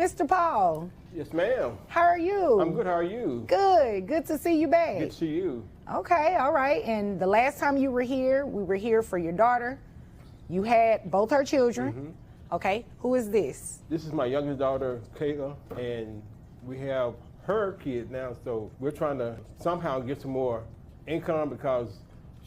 Mr. Paul, Yes, ma'am. how are you? I'm good. How are you? Good. Good to see you back. Good to see you. Okay, all right. And the last time you were here, we were here for your daughter. You had both her children. Mm-hmm. Okay, who is this? This is my youngest daughter, Kayla, and we have her kid now, so we're trying to somehow get some more income because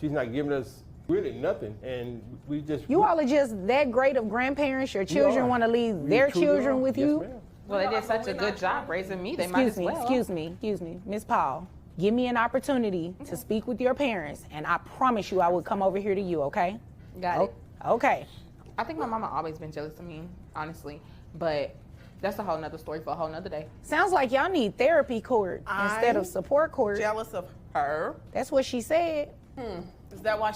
she's not giving us really nothing, and we just... You all are just that great of grandparents. Your children want to leave We their truly children are. with Yes, you? ma'am. Well, they did such a good job raising me. They might as well. Excuse me, Miss Paul. Give me an opportunity to speak with your parents, and I promise you I will come over here to you, okay? Got it. Okay. I think my mama always been jealous of me, honestly. But that's a whole nother story for a whole nother day. Sounds like y'all need therapy court instead of support court. Jealous of her. That's what she said. Is that why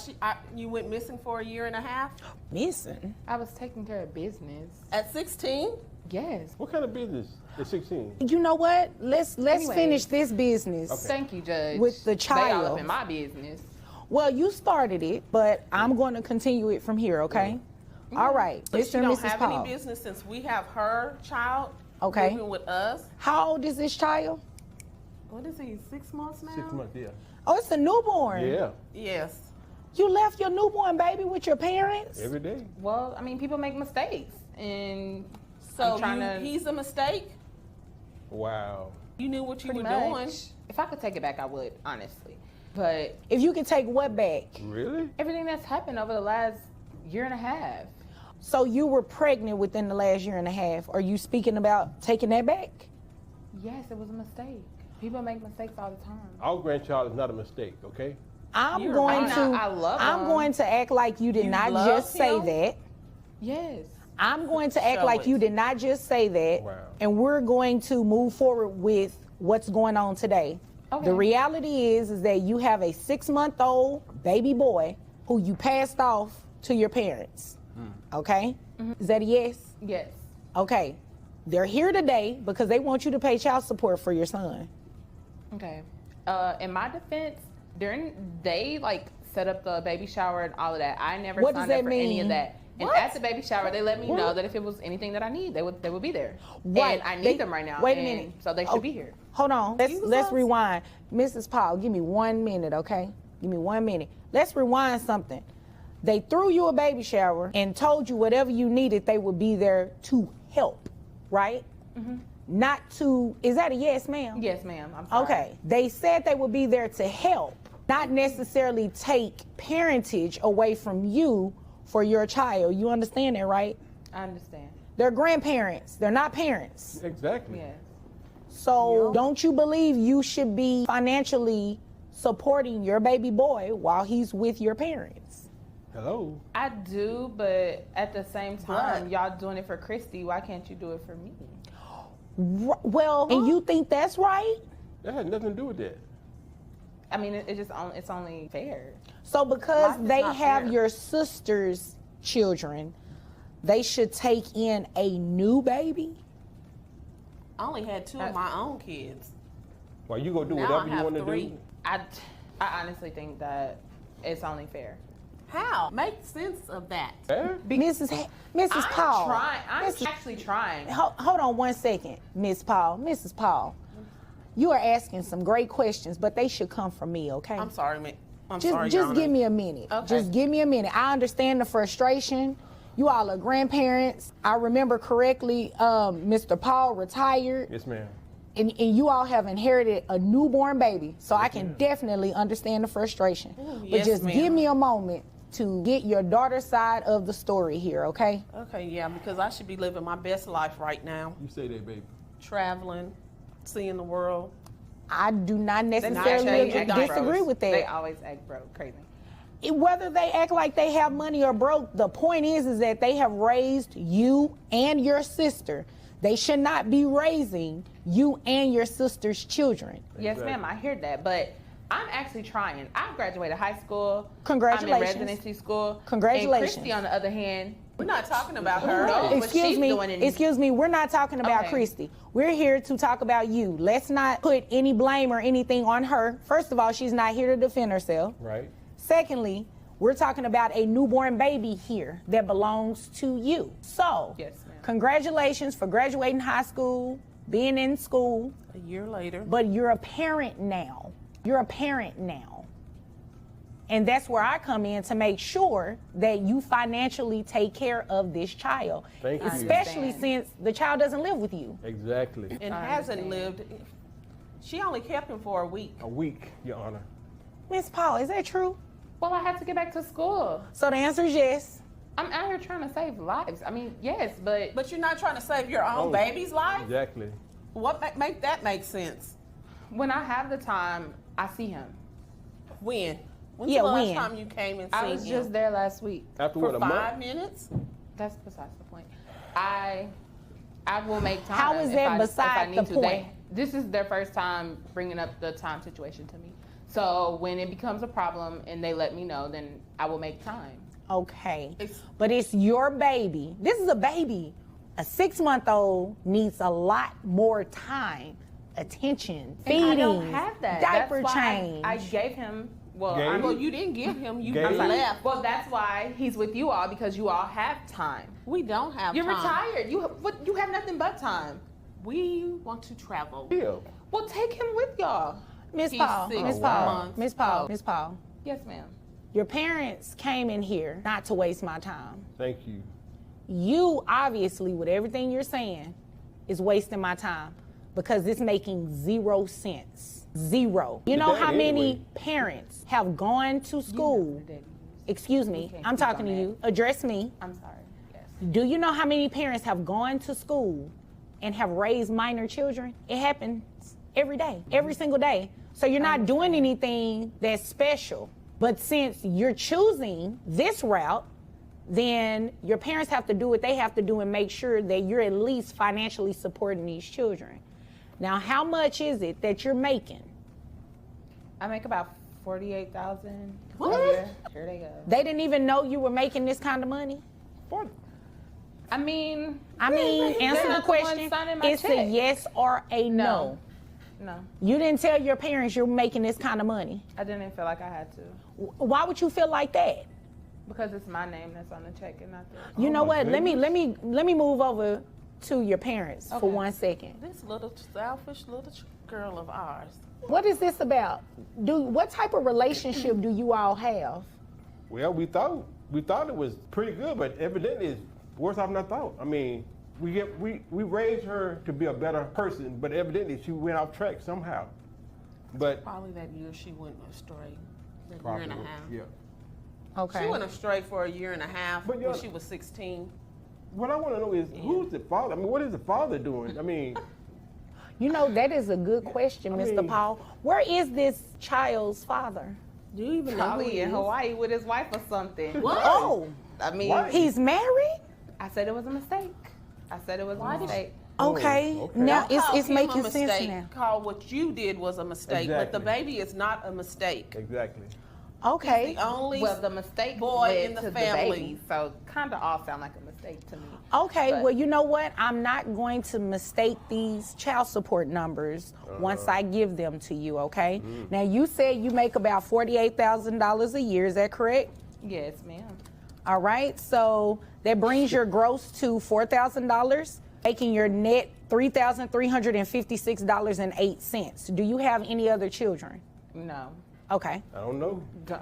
you went missing for a year and a half? Missing. I was taking care of business. At 16? Yes. What kind of business at 16? You know what? Let's Anyway. finish this business. Thank you, Judge. With the They all child. up in my business. Well, you started it, but I'm going to continue it from here, okay? All right, But Mr. she and don't Mrs. have Paul. any business since we have her child Okay. living with us. How old is this child? What is he, 6 months now? 6 months, yeah. Oh, it's a newborn. Yeah, Yes. You left your newborn baby with your parents? every day. Well, I mean, people make mistakes. And So I'm trying to... he's a mistake? Wow. You knew what you pretty were much. doing? If I could take it back, I would, honestly. But If you could take what back? Really? everything that's happened over the last year and a half. So you were pregnant within the last year and a half. Are you speaking about taking that back? Yes, it was a mistake. People make mistakes all the time. Our grandchild is not a mistake, okay? I'm You're going right. to I love I'm him. going to act like you did You not love just say him? that. Yes. I'm going to act Show like it. you did not just say that. Wow. And we're going to move forward with what's going on today. Okay. The reality is that you have a 6-month-old baby boy who you passed off to your parents. Okay? Is that a yes? Yes. Okay. They're here today because they want you to pay child support for your son. Okay. In my defense, they set up the baby shower and all of that. I never What does signed up that for any mean? of that. And What? at the baby shower, they let me know that if it was anything that I need, they would be there. Right. And I need They- them right now. wait a and minute. So they should be here. Hold on. Let's us. rewind. Mrs. Paul, give me 1 minute, okay? Give me 1 minute. Let's rewind something. They threw you a baby shower and told you whatever you needed, they would be there to help, right? Not to, is that a yes, ma'am? Yes, ma'am. I'm sorry. Okay. They said they would be there to help, not necessarily take parentage away from you for your child. You understand that, right? I understand. They're grandparents. They're not parents. Exactly. Yes. So don't you believe you should be financially supporting your baby boy while he's with your parents? Hello? I do, but at the same time, But- y'all doing it for Christy. Why can't you do it for me? Well, and you think that's right? That had nothing to do with that. I mean, it's only fair. So because Life is they not have fair. your sister's children, they should take in a new baby? I only had 2 of my own kids. Well, you gonna do Now whatever I you have want to 3. do? I honestly think that it's only fair. How? Make sense of that. Fair? Mrs. Paul. I'm Mrs. actually trying. Hold on 1 second, Miss Paul. Mrs. Paul, you are asking some great questions, but they should come from me, okay? I'm sorry, ma'am. I'm Just, sorry, just Your give Honor. me a minute. Okay. Just give me a minute. I understand the frustration. You all are grandparents. I remember correctly, Mr. Paul retired, Yes, ma'am. and you all have inherited a newborn baby. So I can definitely understand the frustration. But yes, just ma'am. give me a moment to get your daughter's side of the story here, okay? Okay, yeah, because I should be living my best life right now. You say that, baby. Traveling, seeing the world. I do not They necessarily changing disagree diapers. with They that. always act broke, crazy. Whether they act like they have money or broke, the point is that they have raised you and your sister. They should not be raising you and your sister's children. Yes, Exactly. ma'am, I hear that, but I'm actually trying. I graduated high school. Congratulations. I'm in residency school. Congratulations. And Christy, on the other hand, We're not talking about Who her. knows? Excuse she's me, doing in- excuse me, we're not talking about Okay. Christy. We're here to talk about you. Let's not put any blame or anything on her. First of all, she's not here to defend herself. Right? Secondly, we're talking about a newborn baby here that belongs to you. So, Yes, ma'am. Congratulations for graduating high school, being in school, A year later. but you're a parent now. You're a parent now. And that's where I come in to make sure that you financially take care of this child. Thank you. Especially understand. since the child doesn't live with you. Exactly. And I hasn't understand. lived. She only kept him for a week. A week, Your Honor. Miss Paul, is that true? Well, I have to get back to school. So the answer is yes. I'm out here trying to save lives. I mean, yes, but But you're not trying to save your own Oh. baby's life? Exactly. What make that make sense? when I have the time, I see him. When? When's Yeah, the last when? time you came and I seen was him? just there last week. After For what, a 5 month? minutes? That's besides the point. I will make time. How is if that I beside need the to. point? This is their first time bringing up the time situation to me. So when it becomes a problem and they let me know, then I will make time. Okay. It's- But it's your baby. This is a baby. A 6-month-old needs a lot more time, attention, feeding, And I don't have that. diaper That's why change. I gave him. Well, Gave? I'm, Well, you didn't give him. You Gave? left. well, that's why he's with you all, because you all have time. We don't have You're time. retired. You have nothing but time. We want to travel. Yeah. Well, take him with y'all. Miss He's Paul, 6 Miss Paul, months Miss Paul, old. Miss Paul. Yes, ma'am. Your parents came in here not to waste my time. Thank you. You obviously, with everything you're saying, is wasting my time because it's making 0 sense. 0. You know That how many anyway. parents have gone to school? Excuse me, can't I'm speak talking to on you. Address me. I'm sorry. Yes. Do you know how many parents have gone to school and have raised minor children? It happens every day, every single day. So you're not doing anything that's special. But since you're choosing this route, then your parents have to do what they have to do and make sure that you're at least financially supporting these children. Now, how much is it that you're making? I make about $48,000 What? a year. Here they go. They didn't even know you were making this kind of money? I mean, Answer they're the not the ones question. signing my It's a check. yes or a no. no, You didn't tell your parents you're making this kind of money. I didn't feel like I had to, Why would you feel like that? because it's my name that's on the check and not theirs. You know my what? Let me move over to your parents for Okay. 1 second. This little selfish little girl of ours. What is this about? What type of relationship do you all have? Well, we thought it was pretty good, but evidently it's worse off than I thought. I mean, we raised her to be a better person, but evidently she went off track somehow. But Probably that year she went astray. That year probably, and a half. yeah. Okay. She went astray for a year and a half But when you're- she was 16. What I want to know is who's the father? I mean, what is the father doing? I mean, You know, that is a good question, I Mr. mean- Paul. Where is this child's father? Do you even know who Probably he in is? Hawaii with his wife or something. What? Oh, I mean, Why? he's married? I said it was a mistake. I said it was a mistake. Okay. okay. Now Don't call it's him a making sense mistake. now. Call what you did was a mistake, but the Exactly. baby is not a mistake. exactly. Okay. The only Well, the mistake boy led in the to family. the baby, so kind of all sound like a mistake to me. Okay, But- well, you know what? I'm not going to mistake these child support numbers once I give them to you, okay? Now, you said you make about $48,000 a year, is that correct? Yes, ma'am. All right, so that brings your gross to $4,000, making your net $3,356.08. Do you have any other children? No, Okay. I don't know. don't.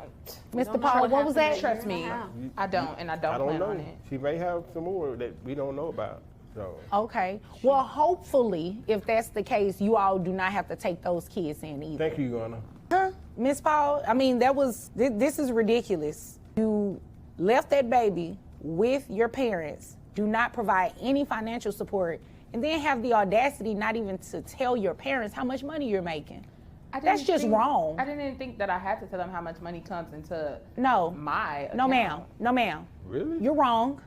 Mr. know Paul, what what was that? happened Trust in a me, year and a half. I don't, and I I don't don't plan know. on it. She may have some more that we don't know about. So Okay. Well, hopefully, if that's the case, you all do not have to take those kids in either. thank you, Your Honor. Huh? Miss Paul, I mean, this is ridiculous. You left that baby with your parents, do not provide any financial support, and then have the audacity not even to tell your parents how much money you're making. I That's didn't just think- wrong. I didn't think that I had to tell them how much money comes into No. my No, account. ma'am. No, ma'am. Really? You're wrong.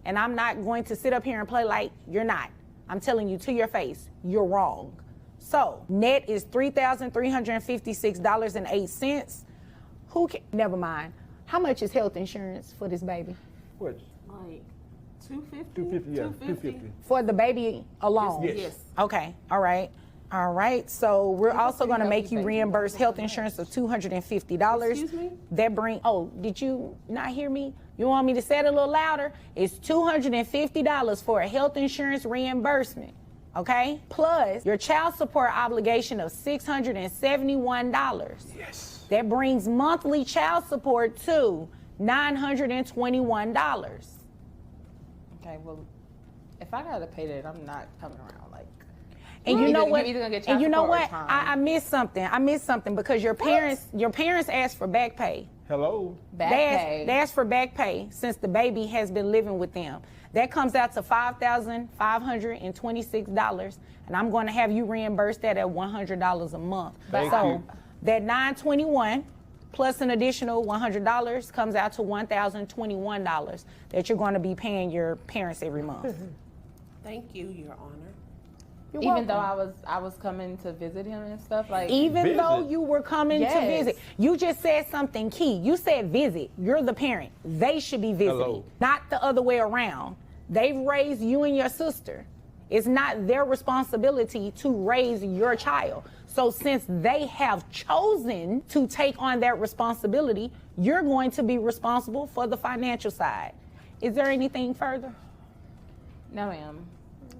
And I'm not going to sit up here and play like you're not. I'm telling you to your face, you're wrong. So, net is $3,356.08. Never mind. How much is health insurance for this baby? What? Like 250? 250, yeah, 250. For the baby alone? Yes. Yes. Okay, all right. All right, so we're also going to pretty make you healthy, baby. reimburse health insurance of $250. Excuse me? That bring, oh, did you not hear me? You want me to say it a little louder? It's $250 for a health insurance reimbursement, okay? Plus your child support obligation of $671. Yes. That brings monthly child support to $921. Okay, well, if I gotta pay that, I'm not coming around. Like, And you You're know either- what? you're either gonna get And child you know support or what? time. I missed something. I missed something because your parents asked for back pay. Hello. back They pay. asked for back pay since the baby has been living with them. That comes out to $5,526, and I'm going to have you reimburse that at $100 a month. Thank so you. that $921 plus an additional $100 comes out to $1,021 that you're going to be paying your parents every month. Thank you, Your Honor. You're Even welcome. though I was coming to visit him and stuff, like, Even though Visit? you were coming to Yes. visit, you just said something key. You said visit. You're the parent. They should be visiting, Hello. not the other way around. They've raised you and your sister. It's not their responsibility to raise your child. So since they have chosen to take on that responsibility, you're going to be responsible for the financial side. Is there anything further? no, ma'am.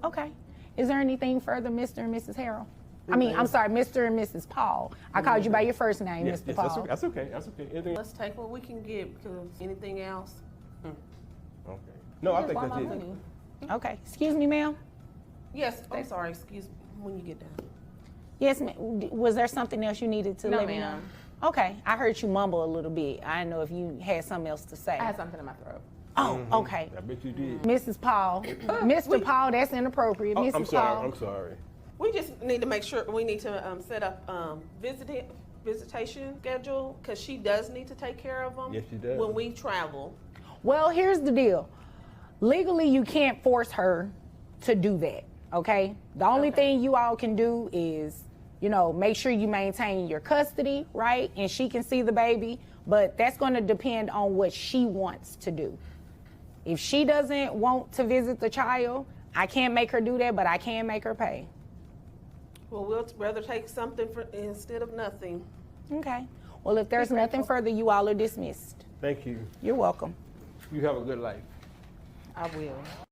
Okay. Is there anything further, Mr. and Mrs. Harrell? I mean, I'm sorry, Mr. and Mrs. Paul. I called you by your first name, Yes, Mr. yes, Paul. that's okay. That's okay. Anything? Let's take what we can get because anything else? Okay. No, I Just think want that's my it. money. Okay. Excuse me, ma'am. Yes, I'm sorry, excuse me, when you get down. Yes, ma'am. Was there something else you needed to No, let me know? ma'am. Okay. I heard you mumble a little bit. I didn't know if you had something else to say. I had something in my throat. Oh, okay. I bet you did. Mrs. Paul. Mr. Paul, that's inappropriate. Oh, Mrs. I'm sorry. Paul. I'm sorry. We just need to make sure, we need to set up visitation schedule because she does need to take care of them. Yes, she does. When we travel. Well, here's the deal. Legally, you can't force her to do that, okay? The only thing you all can do is, make sure you maintain your custody, right? And she can see the baby, but that's going to depend on what she wants to do. If she doesn't want to visit the child, I can't make her do that, but I can make her pay. Well, we'll rather take something instead of nothing. Okay. Well, if there's nothing further, you all are dismissed. Thank you. You're welcome. You have a good life. I will.